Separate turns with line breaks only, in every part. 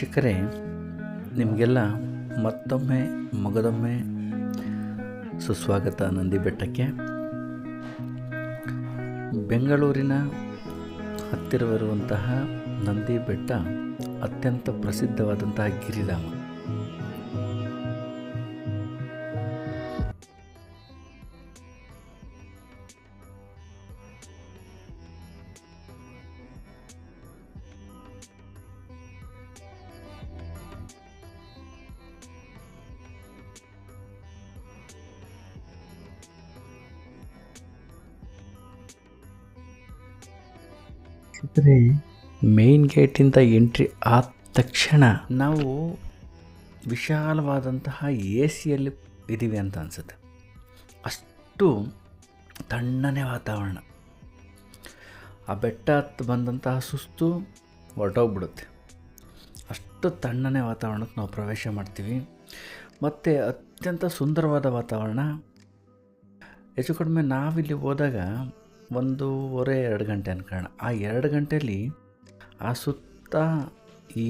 ವೀಕ್ಷಕರೇ, ನಿಮಗೆಲ್ಲ ಮತ್ತೊಮ್ಮೆ ಮಗದೊಮ್ಮೆ ಸುಸ್ವಾಗತ ನಂದಿ ಬೆಟ್ಟಕ್ಕೆ. ಬೆಂಗಳೂರಿನ ಹತ್ತಿರವಿರುವಂತಹ ನಂದಿ ಬೆಟ್ಟ ಅತ್ಯಂತ ಪ್ರಸಿದ್ಧವಾದಂತಹ ಗಿರಿಧಾಮ. ಮೇನ್ ಗೇಟಿಂದ ಎಂಟ್ರಿ ಆದ ತಕ್ಷಣ ನಾವು ವಿಶಾಲವಾದಂತಹ ಎ ಸಿಯಲ್ಲಿ ಇದ್ದೀವಿ ಅಂತ ಅನಿಸುತ್ತೆ. ಅಷ್ಟು ತಣ್ಣನೆ ವಾತಾವರಣ. ಆ ಬೆಟ್ಟ ಹತ್ತು ಬಂದಂತಹ ಸುಸ್ತು ಹೊರಟೋಗ್ಬಿಡುತ್ತೆ. ಅಷ್ಟು ತಣ್ಣನೆ ವಾತಾವರಣಕ್ಕೆ ನಾವು ಪ್ರವೇಶ ಮಾಡ್ತೀವಿ. ಮತ್ತು ಅತ್ಯಂತ ಸುಂದರವಾದ ವಾತಾವರಣ. ಹೆಚ್ಚು ಕಡಿಮೆ ನಾವಿಲ್ಲಿ ಹೋದಾಗ 1.5-2 ಗಂಟೆ ಅನ್ಕೋಣ. ಆ 2 ಗಂಟೆಯಲ್ಲಿ ಆ ಸುತ್ತ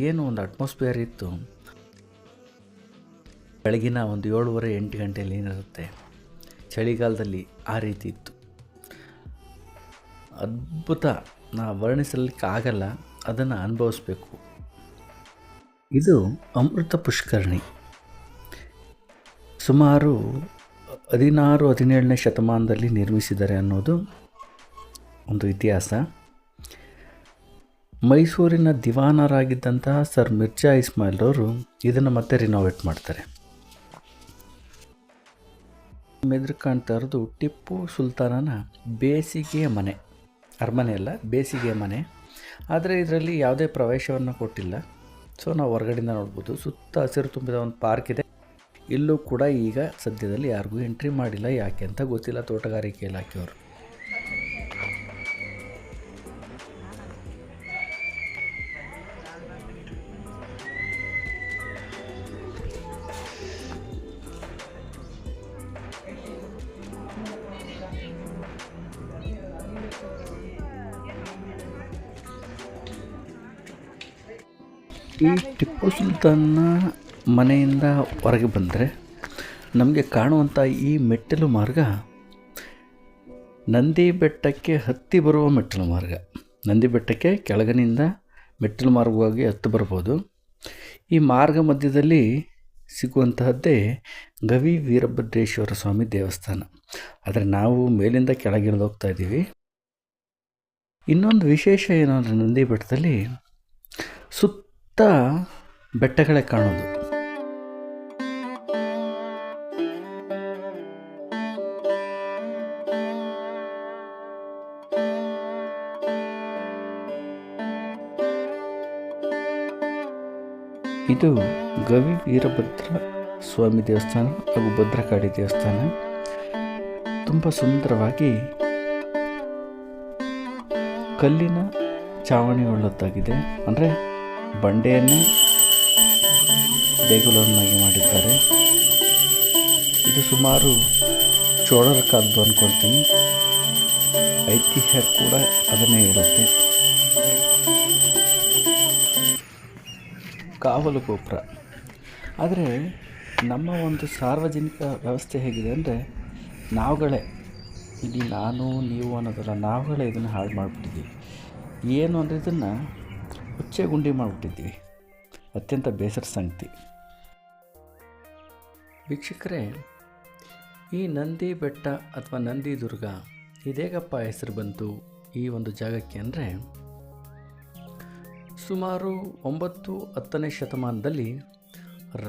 ಏನು ಒಂದು ಅಟ್ಮಾಸ್ಫಿಯರ್ ಇತ್ತು. ಬೆಳಗಿನ 7:30-8 ಗಂಟೆಯಲ್ಲಿ ಏನಿರುತ್ತೆ, ಚಳಿಗಾಲದಲ್ಲಿ ಆ ರೀತಿ ಇತ್ತು. ಅದ್ಭುತ. ನಾವು ವರ್ಣಿಸಲಿಕ್ಕಾಗಲ್ಲ, ಅದನ್ನು ಅನುಭವಿಸ್ಬೇಕು. ಇದು ಅಮೃತ ಪುಷ್ಕರಣಿ. ಸುಮಾರು 16-17ನೇ ಶತಮಾನದಲ್ಲಿ ನಿರ್ಮಿಸಿದ್ದಾರೆ ಅನ್ನೋದು ಒಂದು ಇತಿಹಾಸ. ಮೈಸೂರಿನ ದಿವಾನರಾಗಿದ್ದಂತಹ ಸರ್ ಮಿರ್ಜಾ ಇಸ್ಮಾಯಿಲ್ ಅವರು ಇದನ್ನು ಮತ್ತೆ ರಿನೋವೇಟ್ ಮಾಡ್ತಾರೆ. ಎದುರು ಕಾಣ್ತಾ ಇರೋದು ಟಿಪ್ಪು ಸುಲ್ತಾನನ ಬೇಸಿಗೆಯ ಮನೆ. ಅರಮನೆ ಅಲ್ಲ, ಬೇಸಿಗೆಯ ಮನೆ. ಆದರೆ ಇದರಲ್ಲಿ ಯಾವುದೇ ಪ್ರವೇಶವನ್ನು ಕೊಟ್ಟಿಲ್ಲ. ಸೊ ನಾವು ಹೊರಗಡೆಯಿಂದ ನೋಡ್ಬೋದು. ಸುತ್ತ ಹಸಿರು ತುಂಬಿದ ಒಂದು ಪಾರ್ಕ್ ಇದೆ. ಇಲ್ಲೂ ಕೂಡ ಈಗ ಸದ್ಯದಲ್ಲಿ ಯಾರಿಗೂ ಎಂಟ್ರಿ ಮಾಡಿಲ್ಲ. ಯಾಕೆ ಅಂತ ಗೊತ್ತಿಲ್ಲ. ತೋಟಗಾರಿಕೆ ಇಲಾಖೆಯವರು. ಈ ಟಿಪ್ಪು ಸುಲ್ತಾನ್ನ ಮನೆಯಿಂದ ಹೊರಗೆ ಬಂದರೆ ನಮಗೆ ಕಾಣುವಂಥ ಈ ಮೆಟ್ಟಿಲು ಮಾರ್ಗ ನಂದಿ ಬೆಟ್ಟಕ್ಕೆ ಹತ್ತಿ ಬರುವ ಮೆಟ್ಟಿಲು ಮಾರ್ಗ. ನಂದಿ ಬೆಟ್ಟಕ್ಕೆ ಕೆಳಗಿನಿಂದ ಮೆಟ್ಟಿಲು ಮಾರ್ಗವಾಗಿ ಹತ್ತಿ ಬರ್ಬೋದು. ಈ ಮಾರ್ಗ ಮಧ್ಯದಲ್ಲಿ ಸಿಗುವಂತಹದ್ದೇ ಗವಿ ವೀರಭದ್ರೇಶ್ವರ ಸ್ವಾಮಿ ದೇವಸ್ಥಾನ. ಆದರೆ ನಾವು ಮೇಲಿಂದ ಕೆಳಗಿಳಿದು ಹೋಗ್ತಾ ಇದ್ದೀವಿ. ಇನ್ನೊಂದು ವಿಶೇಷ ಏನು ಅಂದರೆ, ನಂದಿ ಬೆಟ್ಟದಲ್ಲಿ ಸುತ್ತ ಬೆಟ್ಟಗಳೇ ಕಾಣೋದು. ಇದು ಗವಿ ವೀರಭದ್ರ ಸ್ವಾಮಿ ದೇವಸ್ಥಾನ ಹಾಗೂ ಭದ್ರಕಾಳಿ ದೇವಸ್ಥಾನ. ತುಂಬ ಸುಂದರವಾಗಿ ಕಲ್ಲಿನ ಚಾವಣಿ ಉಳ್ಳದ್ದಾಗಿದೆ. ಅಂದರೆ ಬಂಡೆಯನ್ನೇ ದೇಗುಲವನ್ನಾಗಿ ಮಾಡಿದ್ದಾರೆ. ಇದು ಸುಮಾರು ಚೋಳರ ಕಾಲದ್ದು ಅಂದ್ಕೊಳ್ತೀನಿ. ಐತಿಹ್ಯ ಕೂಡ ಅದನ್ನೇ ಇರುತ್ತೆ. ಕಾವಲು ಗೋಪುರ. ಆದರೆ ನಮ್ಮ ಒಂದು ಸಾರ್ವಜನಿಕ ವ್ಯವಸ್ಥೆ ಹೇಗಿದೆ ಅಂದರೆ, ನಾವುಗಳೇ, ಇಲ್ಲಿ ನಾನು ನೀವು ಅನ್ನೋದಲ್ಲ, ನಾವುಗಳೇ ಇದನ್ನು ಹಾಳು ಮಾಡಿಬಿಟ್ಟಿದ್ದೀವಿ. ಏನು ಅಂದರೆ ಇದನ್ನು ಹುಚ್ಚೆ ಗುಂಡಿ ಮಾಡಿಬಿಟ್ಟಿದ್ದೀವಿ. ಅತ್ಯಂತ ಬೇಸರ ಸಂಗತಿ. ವೀಕ್ಷಕರೇ, ಈ ನಂದಿ ಬೆಟ್ಟ ಅಥವಾ ನಂದಿ ದುರ್ಗ ಇದೇಗಪ್ಪ ಹೆಸರು ಬಂತು ಈ ಒಂದು ಜಾಗಕ್ಕೆ ಅಂದರೆ, ಸುಮಾರು 9-10ನೇ ಶತಮಾನದಲ್ಲಿ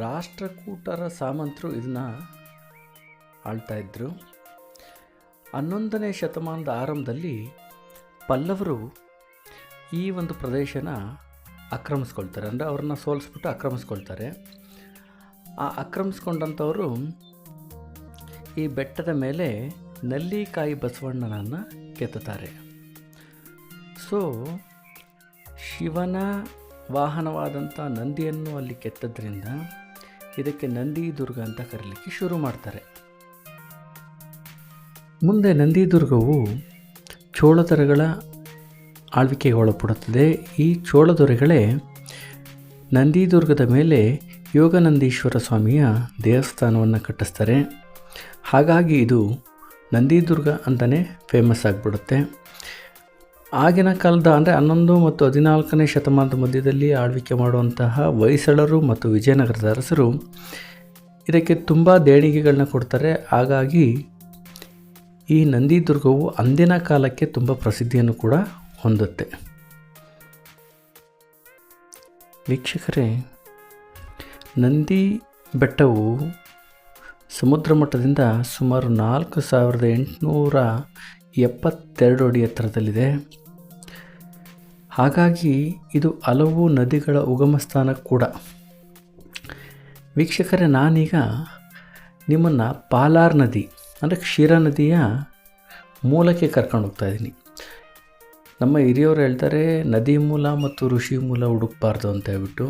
ರಾಷ್ಟ್ರಕೂಟರ ಸಾಮಂತರು ಇದನ್ನು ಆಳ್ತಾ ಇದ್ದರು. 11ನೇ ಶತಮಾನದ ಆರಂಭದಲ್ಲಿ ಪಲ್ಲವರು ಈ ಒಂದು ಪ್ರದೇಶನ ಆಕ್ರಮಿಸ್ಕೊಳ್ತಾರೆ. ಅಂದರೆ ಅವ್ರನ್ನ ಸೋಲಿಸ್ಬಿಟ್ಟು ಆಕ್ರಮಿಸ್ಕೊಳ್ತಾರೆ. ಆ ಆಕ್ರಮಿಸ್ಕೊಂಡಂಥವರು ಈ ಬೆಟ್ಟದ ಮೇಲೆ ನಲ್ಲಿಕಾಯಿ ಬಸವಣ್ಣನನ್ನು ಕೆತ್ತುತ್ತಾರೆ. ಸೊ ಶಿವನ ವಾಹನವಾದಂಥ ನಂದಿಯನ್ನು ಅಲ್ಲಿ ಕೆತ್ತದ್ರಿಂದ ಇದಕ್ಕೆ ನಂದಿ ದುರ್ಗ ಅಂತ ಕರೀಲಿಕ್ಕೆ ಶುರು ಮಾಡ್ತಾರೆ. ಮುಂದೆ ನಂದಿ ದುರ್ಗವು ಚೋಳದೊರೆಗಳ ಆಳ್ವಿಕೆಗೆ ಒಳಪಡುತ್ತದೆ. ಈ ಚೋಳದೊರೆಗಳೇ ನಂದಿದುರ್ಗದ ಮೇಲೆ ಯೋಗನಂದೀಶ್ವರ ಸ್ವಾಮಿಯ ದೇವಸ್ಥಾನವನ್ನು ಕಟ್ಟಿಸ್ತಾರೆ. ಹಾಗಾಗಿ ಇದು ನಂದಿದುರ್ಗ ಅಂತಲೇ ಫೇಮಸ್ ಆಗಿಬಿಡುತ್ತೆ. ಆಗಿನ ಕಾಲದ ಅಂದರೆ 11 ಮತ್ತು 14ನೇ ಶತಮಾನದ ಮಧ್ಯದಲ್ಲಿ ಆಳ್ವಿಕೆ ಮಾಡುವಂತಹ ಹೊಯ್ಸಳರು ಮತ್ತು ವಿಜಯನಗರದ ಅರಸರು ಇದಕ್ಕೆ ತುಂಬ ದೇಣಿಗೆಗಳನ್ನ ಕೊಡ್ತಾರೆ. ಹಾಗಾಗಿ ಈ ನಂದಿದುರ್ಗವು ಅಂದಿನ ಕಾಲಕ್ಕೆ ತುಂಬ ಪ್ರಸಿದ್ಧಿಯನ್ನು ಕೂಡ ಹೊಂದುತ್ತೆ. ವೀಕ್ಷಕರೇ, ನಂದಿ ಬೆಟ್ಟವು ಸಮುದ್ರ ಮಟ್ಟದಿಂದ ಸುಮಾರು 4872 ಅಡಿ ಎತ್ತರದಲ್ಲಿದೆ. ಹಾಗಾಗಿ ಇದು ಹಲವು ನದಿಗಳ ಉಗಮ ಸ್ಥಾನ ಕೂಡ. ವೀಕ್ಷಕರೇ, ನಾನೀಗ ನಿಮ್ಮನ್ನು ಪಾಲಾರ್ ನದಿ ಅಂದರೆ ಕ್ಷೀರಾ ನದಿಯ ಮೂಲಕ್ಕೆ ಕರ್ಕೊಂಡು ಹೋಗ್ತಾ ಇದ್ದೀನಿ. ನಮ್ಮ ಹಿರಿಯವರು ಹೇಳ್ತಾರೆ, ನದಿ ಮೂಲ ಮತ್ತು ಋಷಿ ಮೂಲ ಹುಡುಕಬಾರ್ದು ಅಂತ ಹೇಳ್ಬಿಟ್ಟು.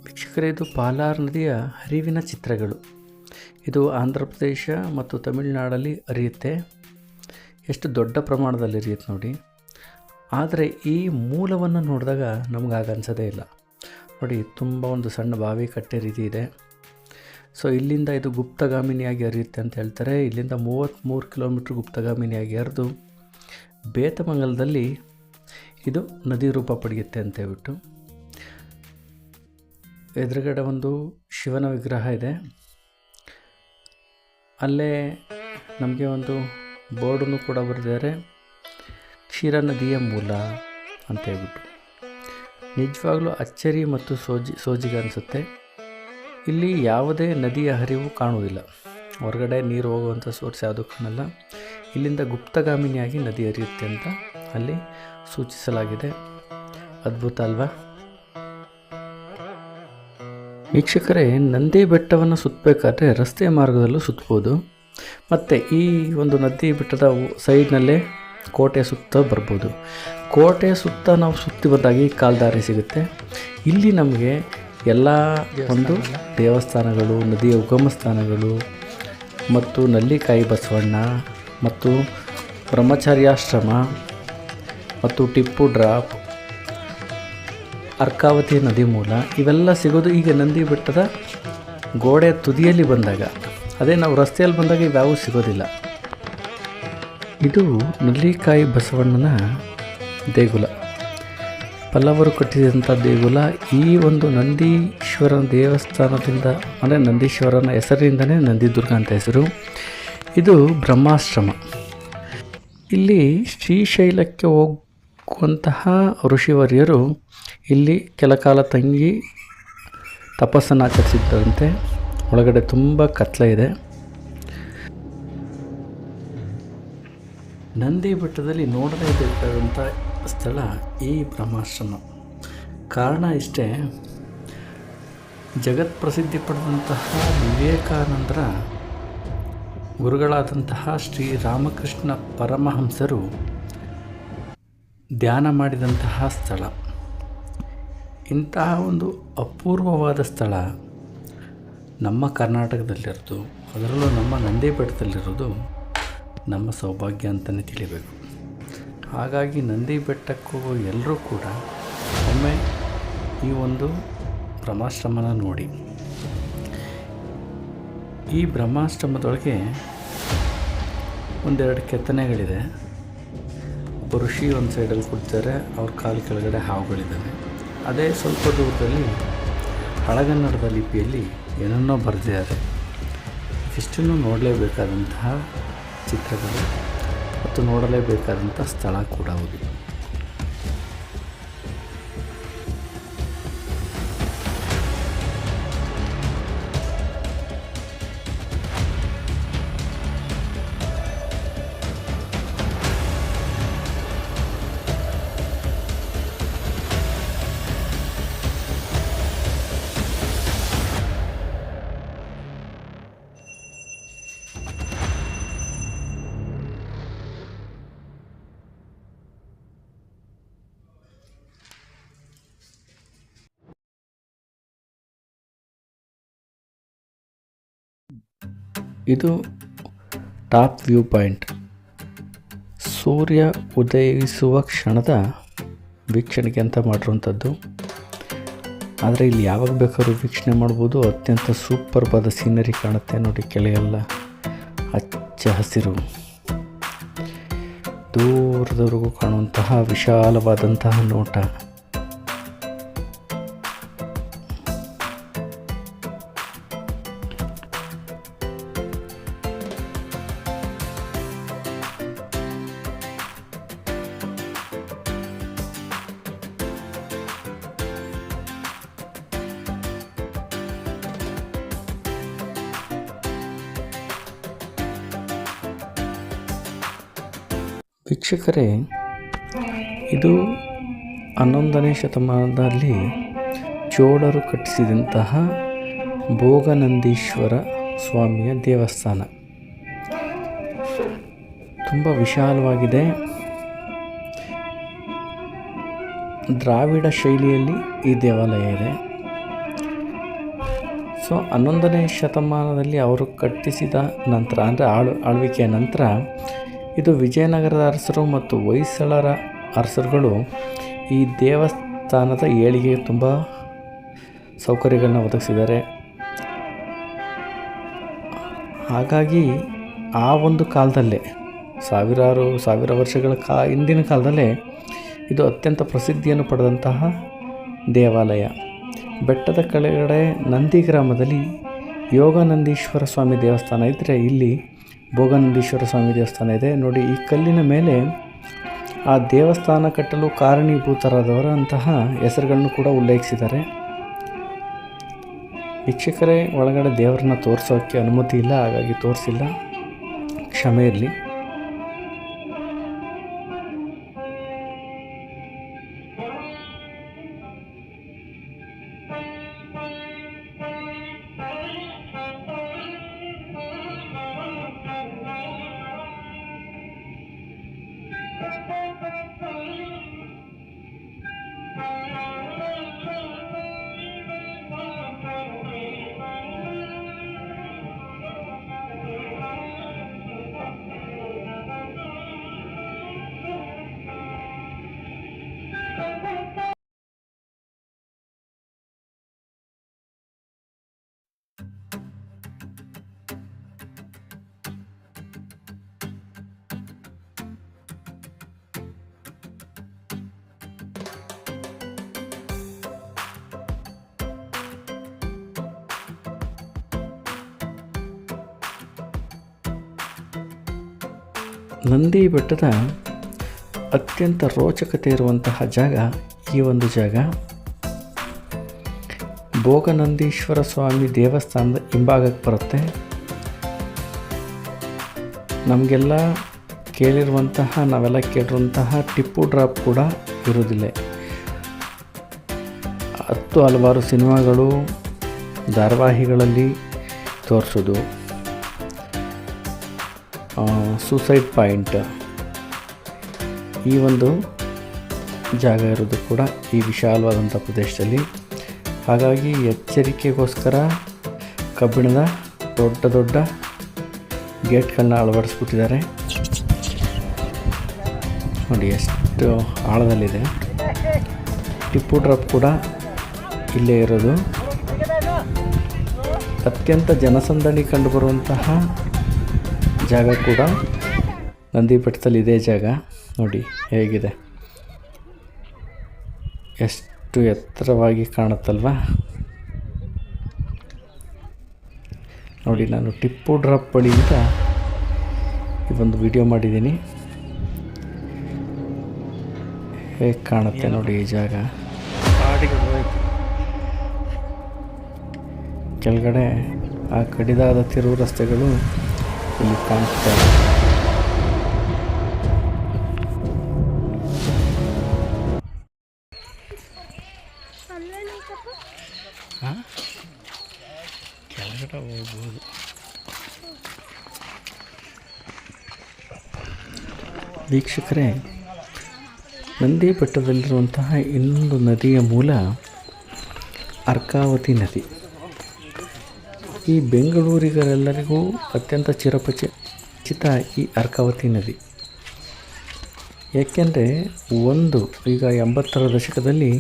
ವೀಕ್ಷಕರೇ, ಇದು ಪಾಲಾರ್ ನದಿಯ ಹರಿವಿನ ಚಿತ್ರಗಳು. ಇದು ಆಂಧ್ರ ಪ್ರದೇಶ ಮತ್ತು ತಮಿಳುನಾಡಲ್ಲಿ ಹರಿಯುತ್ತೆ. ಎಷ್ಟು ದೊಡ್ಡ ಪ್ರಮಾಣದಲ್ಲಿ ಹರಿಯುತ್ತೆ ನೋಡಿ. ಆದರೆ ಈ ಮೂಲವನ್ನು ನೋಡಿದಾಗ ನಮ್ಗೆ ಆಗ ಅನ್ಸೋದೇ ಇಲ್ಲ ನೋಡಿ. ತುಂಬ ಒಂದು ಸಣ್ಣ ಬಾವಿ ಕಟ್ಟೆ ರೀತಿ ಇದೆ. ಸೊ ಇಲ್ಲಿಂದ ಇದು ಗುಪ್ತಗಾಮಿನಿಯಾಗಿ ಹರಿಯುತ್ತೆ ಅಂತ ಹೇಳ್ತಾರೆ. ಇಲ್ಲಿಂದ 33 ಕಿಲೋಮೀಟ್ರ್ ಗುಪ್ತಗಾಮಿನಿಯಾಗಿ ಹರಿದು ಬೇತಮಂಗಲದಲ್ಲಿ ಇದು ನದಿ ರೂಪ ಪಡೆಯುತ್ತೆ ಅಂತ ಹೇಳ್ಬಿಟ್ಟು. ಎದುರುಗಡೆ ಒಂದು ಶಿವನ ವಿಗ್ರಹ ಇದೆ. ಅಲ್ಲೇ ನಮಗೆ ಒಂದು ಬೋರ್ಡನ್ನು ಕೂಡ ಬರೆದಿದ್ದಾರೆ, ಕ್ಷೀರಾ ನದಿಯ ಮೂಲ ಅಂತ ಹೇಳ್ಬಿಟ್ಟು. ನಿಜವಾಗ್ಲೂ ಅಚ್ಚರಿ ಮತ್ತು ಸೋಜಿಗ ಅನಿಸುತ್ತೆ. ಇಲ್ಲಿ ಯಾವುದೇ ನದಿಯ ಹರಿವು ಕಾಣುವುದಿಲ್ಲ. ಹೊರಗಡೆ ನೀರು ಹೋಗುವಂಥ ಸೋರ್ಸ್ ಯಾವುದೂ ಕಾಣಲ್ಲ. ಇಲ್ಲಿಂದ ಗುಪ್ತಗಾಮಿನಿಯಾಗಿ ನದಿ ಹರಿಯುತ್ತೆ ಅಂತ ಅಲ್ಲಿ ಸೂಚಿಸಲಾಗಿದೆ. ಅದ್ಭುತ ಅಲ್ವಾ? ವೀಕ್ಷಕರೇ, ನಂದಿ ಬೆಟ್ಟವನ್ನು ಸುತ್ತಬೇಕಾದ್ರೆ ರಸ್ತೆ ಮಾರ್ಗದಲ್ಲೂ ಸುತ್ತಬೋದು. ಮತ್ತು ಈ ಒಂದು ನದಿ ಬೆಟ್ಟದ ಸೈಡ್ನಲ್ಲೇ ಕೋಟೆ ಸುತ್ತ ಬರ್ಬೋದು. ಕೋಟೆ ಸುತ್ತ ನಾವು ಸುತ್ತಿ ಬಂದಾಗ ಈ ಕಾಲ್ದಾರಿ ಸಿಗುತ್ತೆ. ಇಲ್ಲಿ ನಮಗೆ ಎಲ್ಲ ಒಂದು ದೇವಸ್ಥಾನಗಳು, ನದಿಯ ಉಗಮ ಸ್ಥಾನಗಳು ಮತ್ತು ನಲ್ಲಿಕಾಯಿ ಬಸವಣ್ಣ ಮತ್ತು ಬ್ರಹ್ಮಚಾರ್ಯಾಶ್ರಮ ಮತ್ತು ಟಿಪ್ಪು ಡ್ರಾಪ್, ಅರ್ಕಾವತಿ ನದಿ ಮೂಲ ಇವೆಲ್ಲ ಸಿಗೋದು ಈಗ ನಂದಿ ಬೆಟ್ಟದ ಗೋಡೆ ತುದಿಯಲ್ಲಿ ಬಂದಾಗ. ಅದೇ ನಾವು ರಸ್ತೆಯಲ್ಲಿ ಬಂದಾಗ ಇವ್ಯಾವೂ ಸಿಗೋದಿಲ್ಲ. ಇದು ನಲ್ಲಿಕಾಯಿ ಬಸವಣ್ಣನ ದೇಗುಲ, ಪಲ್ಲವರು ಕಟ್ಟಿದಂಥ ದೇಗುಲ. ಈ ಒಂದು ನಂದೀಶ್ವರನ ದೇವಸ್ಥಾನದಿಂದ ಅಂದರೆ ನಂದೀಶ್ವರನ ಹೆಸರಿನಿಂದಲೇ ನಂದಿದುರ್ಗ ಅಂತ ಹೆಸರು. ಇದು ಬ್ರಹ್ಮಾಶ್ರಮ. ಇಲ್ಲಿ ಶ್ರೀಶೈಲಕ್ಕೆ ಹೋಗುವಂತಹ ಋಷಿವರ್ಯರು ಇಲ್ಲಿ ಕೆಲ ಕಾಲ ತಂಗಿ ತಪಸ್ಸನ್ನು ಆಚರಿಸಿದ್ದರಂತೆ. ಒಳಗಡೆ ತುಂಬ ಕತ್ಲೆ ಇದೆ. ನಂದಿ ಬೆಟ್ಟದಲ್ಲಿ ನೋಡಲೇಬೇಕಾದಂಥ ಸ್ಥಳ ಈ ಬ್ರಹ್ಮಾಶ್ರಮ. ಕಾರಣ ಇಷ್ಟೇ, ಜಗತ್ ಪ್ರಸಿದ್ಧಿ ಪಡೆದಂತಹ ವಿವೇಕಾನಂದರ ಗುರುಗಳಾದಂತಹ ಶ್ರೀ ರಾಮಕೃಷ್ಣ ಪರಮಹಂಸರು ಧ್ಯಾನ ಮಾಡಿದಂತಹ ಸ್ಥಳ. ಇಂತಹ ಒಂದು ಅಪೂರ್ವವಾದ ಸ್ಥಳ ನಮ್ಮ ಕರ್ನಾಟಕದಲ್ಲಿರೋದು, ಅದರಲ್ಲೂ ನಮ್ಮ ನಂದಿ ಬೆಟ್ಟದಲ್ಲಿರೋದು ನಮ್ಮ ಸೌಭಾಗ್ಯ ಅಂತಲೇ ತಿಳಿಬೇಕು. ಹಾಗಾಗಿ ನಂದಿ ಬೆಟ್ಟಕ್ಕೂ ಎಲ್ಲರೂ ಕೂಡ ಒಮ್ಮೆ ಈ ಒಂದು ಬ್ರಹ್ಮಾಶ್ರಮನ ನೋಡಿ. ಈ ಬ್ರಹ್ಮಾಶ್ರಮದೊಳಗೆ ಒಂದೆರಡು ಕೆತ್ತನೆಗಳಿದೆ. ಒಬ್ಬ ಋಷಿ ಒಂದು ಸೈಡಲ್ಲಿ ಕೂಡ್ತಾರೆ, ಅವ್ರ ಕಾಲು ಕೆಳಗಡೆ ಹಾವುಗಳಿದ್ದಾವೆ. ಅದೇ ಸ್ವಲ್ಪ ದೂರದಲ್ಲಿ ಹಳಗನ್ನಡದ ಲಿಪಿಯಲ್ಲಿ ಏನನ್ನೋ ಬರೆದಿದ್ದಾರೆ. ಇಷ್ಟನ್ನು ನೋಡಲೇಬೇಕಾದಂತಹ ಚಿತ್ರಗಳು ಮತ್ತು ನೋಡಲೇಬೇಕಾದಂಥ ಸ್ಥಳ ಕೂಡ ಹೌದು. ಇದು ಟಾಪ್ ವ್ಯೂ ಪಾಯಿಂಟ್. ಸೂರ್ಯ ಉದಯಿಸುವ ಕ್ಷಣದ ವೀಕ್ಷಣೆಗೆ ಅಂತ ಮಾಡಿರುವಂಥದ್ದು. ಆದರೆ ಇಲ್ಲಿ ಯಾವಾಗ ಬೇಕಾದ್ರೂ ವೀಕ್ಷಣೆ ಮಾಡ್ಬೋದು. ಅತ್ಯಂತ ಸೂಪರ್ಬಾದ ಸೀನರಿ ಕಾಣುತ್ತೆ ನೋಡಿ. ಕೆಳಗೆಲ್ಲ ಹಚ್ಚ ಹಸಿರು, ದೂರದವರೆಗೂ ಕಾಣುವಂತಹ ವಿಶಾಲವಾದಂತಹ ನೋಟ. ವೀಕ್ಷಕರೇ, ಇದು 11ನೇ ಶತಮಾನದಲ್ಲಿ ಚೋಳರು ಕಟ್ಟಿಸಿದಂತಹ ಭೋಗನಂದೀಶ್ವರ ಸ್ವಾಮಿಯ ದೇವಸ್ಥಾನ. ತುಂಬ ವಿಶಾಲವಾಗಿದೆ. ದ್ರಾವಿಡ ಶೈಲಿಯಲ್ಲಿ ಈ ದೇವಾಲಯ ಇದೆ. ಸೊ 11ನೇ ಶತಮಾನದಲ್ಲಿ ಅವರು ಕಟ್ಟಿಸಿದ ನಂತರ, ಅಂದರೆ ಆಳ್ವಿಕೆಯ ನಂತರ, ಇದು ವಿಜಯನಗರದ ಅರಸರು ಮತ್ತು ಹೊಯ್ಸಳರ ಅರಸರುಗಳು ಈ ದೇವಸ್ಥಾನದ ಏಳಿಗೆಗೆ ತುಂಬ ಸೌಕರ್ಯಗಳನ್ನ ಒದಗಿಸಿದ್ದಾರೆ. ಹಾಗಾಗಿ ಆ ಒಂದು ಕಾಲದಲ್ಲೇ ಸಾವಿರ ವರ್ಷಗಳ ಹಿಂದಿನ ಕಾಲದಲ್ಲೇ ಇದು ಅತ್ಯಂತ ಪ್ರಸಿದ್ಧಿಯನ್ನು ಪಡೆದಂತಹ ದೇವಾಲಯ. ಬೆಟ್ಟದ ಕೆಳಗಡೆ ನಂದಿ ಗ್ರಾಮದಲ್ಲಿ ಯೋಗಾನಂದೀಶ್ವರ ಸ್ವಾಮಿ ದೇವಸ್ಥಾನ ಇದ್ದರೆ, ಇಲ್ಲಿ ಭೋಗನಂದೀಶ್ವರ ಸ್ವಾಮಿ ದೇವಸ್ಥಾನ ಇದೆ ನೋಡಿ. ಈ ಕಲ್ಲಿನ ಮೇಲೆ ಆ ದೇವಸ್ಥಾನ ಕಟ್ಟಲು ಕಾರಣೀಭೂತರಾದವರಂತಹ ಹೆಸರುಗಳನ್ನು ಕೂಡ ಉಲ್ಲೇಖಿಸಿದ್ದಾರೆ. ವೀಕ್ಷಕರೇ, ಒಳಗಡೆ ದೇವರನ್ನ ತೋರಿಸೋಕ್ಕೆ ಅನುಮತಿ ಇಲ್ಲ, ಹಾಗಾಗಿ ತೋರಿಸಿಲ್ಲ, ಕ್ಷಮೆ ಇರಲಿ. ನಂದಿ ಬೆಟ್ಟದ ಅತ್ಯಂತ ರೋಚಕತೆ ಇರುವಂತಹ ಜಾಗ ಈ ಒಂದು ಜಾಗ. ಭೋಗನಂದೀಶ್ವರ ಸ್ವಾಮಿ ದೇವಸ್ಥಾನದ ಹಿಂಭಾಗಕ್ಕೆ ಬರುತ್ತೆ. ನಮಗೆಲ್ಲ ನಾವೆಲ್ಲ ಕೇಳಿರುವಂತಹ ಟಿಪ್ಪು ಡ್ರಾಪ್ ಕೂಡ ಇರೋದಿಲ್ಲ. ಹಲವಾರು ಸಿನಿಮಾಗಳು, ಧಾರಾವಾಹಿಗಳಲ್ಲಿ ತೋರಿಸೋದು ಸೂಸೈಡ್ ಪಾಯಿಂಟ್, ಈ ಒಂದು ಜಾಗ ಇರೋದು ಕೂಡ ಈ ವಿಶಾಲವಾದಂಥ ಪ್ರದೇಶದಲ್ಲಿ. ಹಾಗಾಗಿ ಎಚ್ಚರಿಕೆಗೋಸ್ಕರ ಕಬ್ಬಿಣದ ದೊಡ್ಡ ದೊಡ್ಡ ಗೇಟ್ಗಳನ್ನ ಅಳವಡಿಸ್ಬಿಟ್ಟಿದ್ದಾರೆ ನೋಡಿ, ಎಷ್ಟು ಆಳದಲ್ಲಿದೆ. ಟಿಪ್ಪು ಡ್ರಾಪ್ ಕೂಡ ಇಲ್ಲೇ ಇರೋದು. ಅತ್ಯಂತ ಜನಸಂದಣಿ ಕಂಡುಬರುವಂತಹ ಜಾಗ ಕೂಡ ನಂದಿ ಬೆಟ್ಟದಲ್ಲಿ ಇದೇ ಜಾಗ. ನೋಡಿ ಹೇಗಿದೆ, ಎಷ್ಟು ಎತ್ತರವಾಗಿ ಕಾಣುತ್ತಲ್ವ. ನೋಡಿ, ನಾನು ಟಿಪ್ಪು ಡ್ರಾಪ್ ಬಳಿಯಿಂದ ಈ ಒಂದು ವಿಡಿಯೋ ಮಾಡಿದ್ದೀನಿ. ಹೇಗೆ ಕಾಣುತ್ತೆ ನೋಡಿ ಈ ಜಾಗ. ಕೆಳಗಡೆ ಆ ಕಡಿದಾದ ತಿರುವು ರಸ್ತೆಗಳು ಇಲ್ಲಿ ಕಾಣಿಸ್ತಾರೆ. ಕೆಳಗಡೆ ಹೋಗ್ಬೋದು. ವೀಕ್ಷಕರೇ, ನಂದಿ ಬೆಟ್ಟದಲ್ಲಿರುವಂತಹ ಇನ್ನೊಂದು ನದಿಯ ಮೂಲ ಅರ್ಕಾವತಿ ನದಿ. ಈ ಬೆಂಗಳೂರಿಗರೆಲ್ಲರಿಗೂ ಅತ್ಯಂತ ಚಿರಪರಿಚಿತ ಈ ಅರ್ಕಾವತಿ ನದಿ. ಏಕೆಂದರೆ ಈಗ 80ರ ದಶಕದಲ್ಲಿ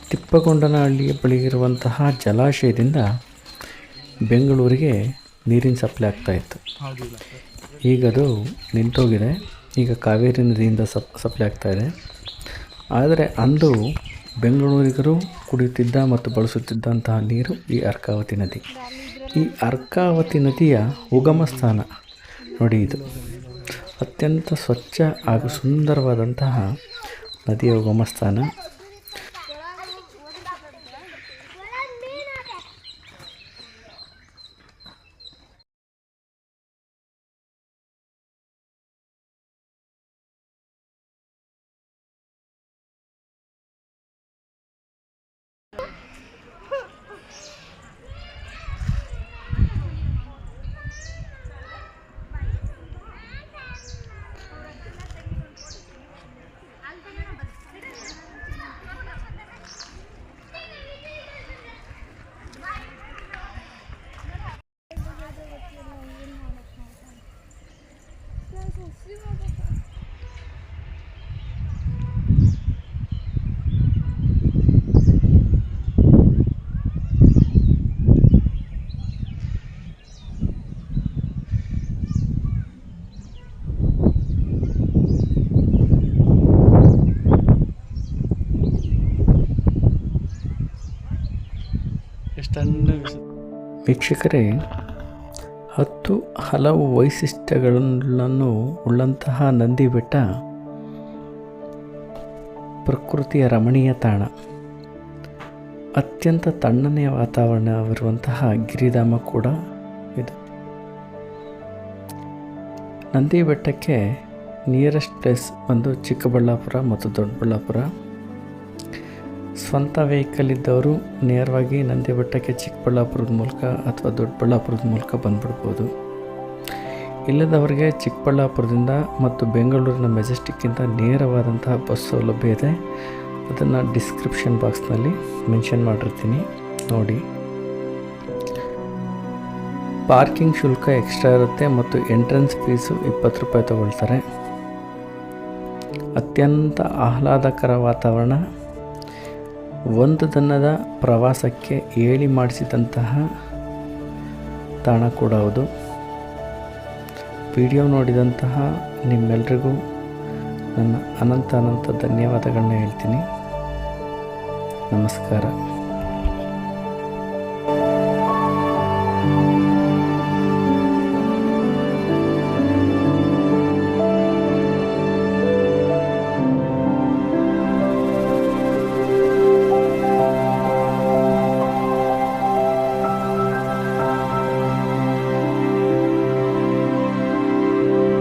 ತಿಪ್ಪಗೊಂಡನಹಳ್ಳಿಯ ಬಳಿ ಇರುವಂತಹ ಜಲಾಶಯದಿಂದ ಬೆಂಗಳೂರಿಗೆ ನೀರಿನ ಸಪ್ಲೈ ಆಗ್ತಾಯಿತ್ತು. ಈಗದು ನಿಂತೋಗಿದೆ. ಈಗ ಕಾವೇರಿ ನದಿಯಿಂದ ಸಪ್ಲೈ ಆಗ್ತಾಯಿದೆ. ಆದರೆ ಅಂದು ಬೆಂಗಳೂರಿಗರು ಕುಡಿಯುತ್ತಿದ್ದ ಮತ್ತು ಬಳಸುತ್ತಿದ್ದಂತಹ ನೀರು ಈ ಅರ್ಕಾವತಿ ನದಿ. ಈ ಅರ್ಕಾವತಿ ನದಿಯ ಉಗಮ ಸ್ಥಾನ ನೋಡಿ. ಇದು ಅತ್ಯಂತ ಸ್ವಚ್ಛ ಹಾಗೂ ಸುಂದರವಾದಂತಹ ನದಿಯ ಉಗಮ ಸ್ಥಾನ. ವೀಕ್ಷಕರೇ, 10 ಹಲವು ವೈಶಿಷ್ಟ್ಯಗಳನ್ನು ಉಳ್ಳಂತಹ ನಂದಿ ಬೆಟ್ಟ ಪ್ರಕೃತಿಯ ರಮಣೀಯ ತಾಣ. ಅತ್ಯಂತ ತಣ್ಣನೆಯ ವಾತಾವರಣವಿರುವಂತಹ ಗಿರಿಧಾಮ ಕೂಡ ಇದು. ನಂದಿ ಬೆಟ್ಟಕ್ಕೆ ನಿಯರೆಸ್ಟ್ ಪ್ಲೇಸ್ ಬಂದು ಚಿಕ್ಕಬಳ್ಳಾಪುರ ಮತ್ತು ದೊಡ್ಡಬಳ್ಳಾಪುರ. ಸ್ವಂತ ವೆಹಿಕಲ್ ಇದ್ದವರು ನೇರವಾಗಿ ನಂದಿ ಬೆಟ್ಟಕ್ಕೆ ಚಿಕ್ಕಬಳ್ಳಾಪುರದ ಮೂಲಕ ಅಥವಾ ದೊಡ್ಡಬಳ್ಳಾಪುರದ ಮೂಲಕ ಬಂದುಬಿಡ್ಬೋದು. ಇಲ್ಲದವರಿಗೆ ಚಿಕ್ಕಬಳ್ಳಾಪುರದಿಂದ ಮತ್ತು ಬೆಂಗಳೂರಿನ ಮೆಜೆಸ್ಟಿಕ್ಕಿಂತ ನೇರವಾದಂತಹ ಬಸ್ ಸೌಲಭ್ಯ ಇದೆ. ಅದನ್ನು ಡಿಸ್ಕ್ರಿಪ್ಷನ್ ಬಾಕ್ಸ್ನಲ್ಲಿ ಮೆನ್ಷನ್ ಮಾಡಿರ್ತೀನಿ, ನೋಡಿ. ಪಾರ್ಕಿಂಗ್ ಶುಲ್ಕ ಎಕ್ಸ್ಟ್ರಾ ಇರುತ್ತೆ ಮತ್ತು ಎಂಟ್ರೆನ್ಸ್ ಫೀಸು 20 ರೂಪಾಯಿ ತಗೊಳ್ತಾರೆ. ಅತ್ಯಂತ ಆಹ್ಲಾದಕರ ವಾತಾವರಣ, ಒಂದು ದಿನದ ಪ್ರವಾಸಕ್ಕೆ ಹೇಳಿ ಮಾಡಿಸಿದಂತಹ ತಾಣ ಕೂಡ ಹೌದು. ವಿಡಿಯೋ ನೋಡಿದಂತಹ ನಿಮ್ಮೆಲ್ಲರಿಗೂ ನನ್ನ ಅನಂತ ಧನ್ಯವಾದಗಳನ್ನ ಹೇಳ್ತೀನಿ. ನಮಸ್ಕಾರ.